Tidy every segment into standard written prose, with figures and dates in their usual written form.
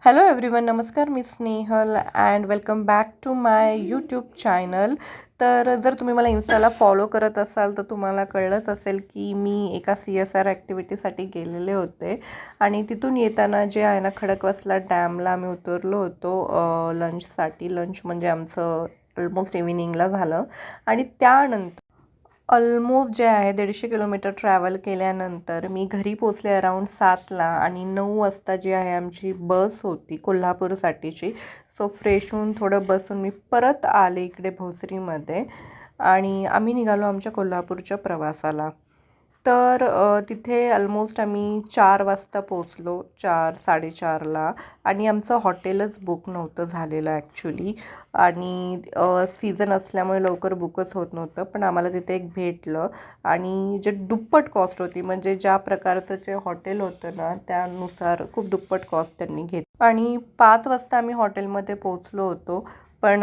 Hello everyone, नमस्कार. मी Snehal and welcome back to my YouTube channel. तर जर तुम्ही मला इन्स्टाला फॉलो करत असाल तर तुम्हाला कळलंच असेल की मी एका CSR ॲक्टिव्हिटीसाठी गेलेले होते आणि तिथून येताना जे आहे ना, खडकवासला डॅमला आम्ही उतरलो होतो लंचसाठी. लंच म्हणजे आमचं ऑलमोस्ट इव्हिनिंगला झालं आणि त्यानंतर ऑलमोस्ट जे आहे 150 किलोमीटर ट्रॅव्हल केल्यानंतर मी घरी पोचले अराऊंड 7ला आणि 9 वाजता जी आहे आमची बस होती कोल्हापूरसाठीची. सो फ्रेश होऊन थोडं बसून मी परत आले इकडे भोसरीमध्ये आणि आम्ही निघालो आमच्या कोल्हापूरच्या प्रवासाला. तर तिथे ऑलमोस्ट आम्ही 4 वाजता पोचलो, 4 4:30ला. आणि आमचं हॉटेलच बुक नव्हतं झालेलं ॲक्च्युली. आणि सीझन असल्यामुळे लवकर बुकच होत नव्हतं, पण आम्हाला तिथे एक भेटलं आणि जे दुप्पट कॉस्ट होती, म्हणजे ज्या प्रकारचं जे हॉटेल होतं ना त्यानुसार खूप दुप्पट कॉस्ट त्यांनी घेतली. आणि 5 वाजता आम्ही हॉटेलमध्ये पोचलो होतो, पण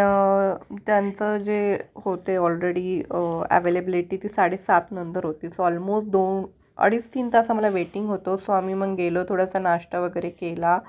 त्यांचं जे होते ऑलरेडी अवेलेबिलिटी ती 7:30 नंतर होती. सो ऑलमोस्ट 2-2.5-3 तास आम्हाला वेटिंग होतो. सो आम्ही मग गेलो, थोडासा नाश्ता वगैरे केला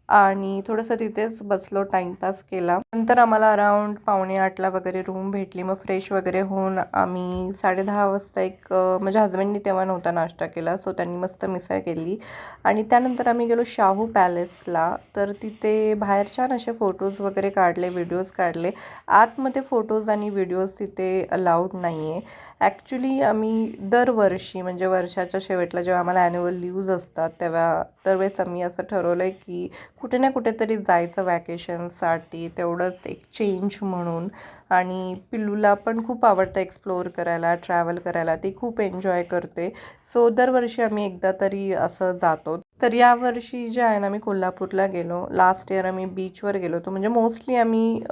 आणि थोडंसं तिथेच बसलो, टाईमपास केला. नंतर आम्हाला अराऊंड 7:45ला वगैरे रूम भेटली. मग फ्रेश वगैरे होऊन आम्ही 10:30 वाजता माझ्या हजबंडनी तेव्हा नव्हता नाश्ता केला, सो त्यांनी मस्त मिसळ केली आणि त्यानंतर आम्ही गेलो शाहू पॅलेसला. तर तिथे बाहेर छान असे फोटोज वगैरे काढले, व्हिडिओज काढले. आतमध्ये फोटोज आणि व्हिडिओज तिथे अलाउड नाही आहे. ॲक्च्युली आम्ही दरवर्षी म्हणजे वर्षाच्या शेवटला जेव्हा आम्हाला ॲन्युअल लीव्ज असतात तेव्हा दरवेळेस आम्ही असं ठरवलं आहे की कुठे ना कुठेतरी जायचं वॅकेशनसाठी, तेवढंच एक चेंज म्हणून. आणि पिल्लूला पण खूप आवडतं एक्सप्लोअर करायला, ट्रॅव्हल करायला, ती खूप एन्जॉय करते. सो दरवर्षी आम्ही एकदा तरी असं जातो. तर यावर्षी जे आहे ना, मी कोल्हापूरला गेलो. लास्ट इयर आम्ही बीचवर गेलो होतो, म्हणजे मोस्टली आम्ही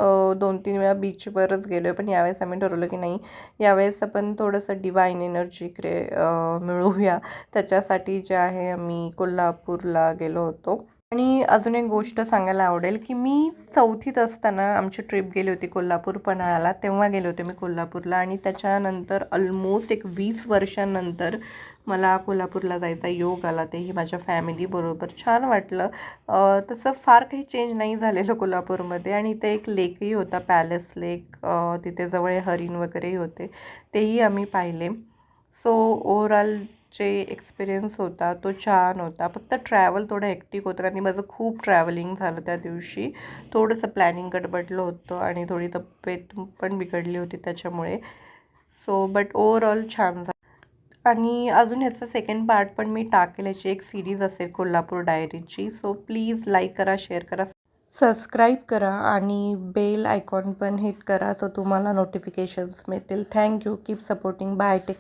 2-3 वेळा बीचवरच गेलो आहे, पण यावेळेस आम्ही ठरवलं की नाही, यावेळेस आपण थोडंसं डिवाईन एनर्जी मिळवूया. त्याच्यासाठी जे आहे आम्ही कोल्हापूरला गेलो होतो. आणि अजून एक गोष्ट सांगायला आवडेल की मी 4थीत असताना आमची ट्रिप गेली होती कोल्हापूर पन्हाळ्याला. तेव्हा गेले होते मी कोल्हापूरला आणि त्याच्यानंतर ऑलमोस्ट एक 20 वर्षांनंतर मला कोल्हापूरला जायचा योग आला, तेही माझ्या फॅमिलीबरोबर. छान वाटलं. तसं फार काही चेंज नाही झालेलं कोल्हापूरमध्ये. आणि इथे एक लेकही होता, पॅलेस लेक. तिथे जवळ हरिण वगैरेही होते, तेही आम्ही पाहिले. सो ओव्हरऑल जे एक्सपिरियन्स होता तो छान होता. फक्त ट्रॅव्हल थोडं हेक्टिक होतं, कारण की माझं खूप ट्रॅव्हलिंग झालं त्या दिवशी. थोडंसं प्लॅनिंग गडबडलं होतं आणि थोडी तब्येत पण बिघडली होती त्याच्यामुळे. सो बट ओव्हरऑल छान झालं. आणि अजून ह्याचा सेकंड पार्ट पण मी टाकेल, याची एक सिरीज असेल कोल्हापूर डायरीची. सो प्लीज लाईक करा, शेअर करा, सबस्क्राईब करा आणि बेल आयकॉन पण हिट करा, सो तुम्हाला नोटिफिकेशन्स मिळतील. Thank you. Keep supporting. Bye. Take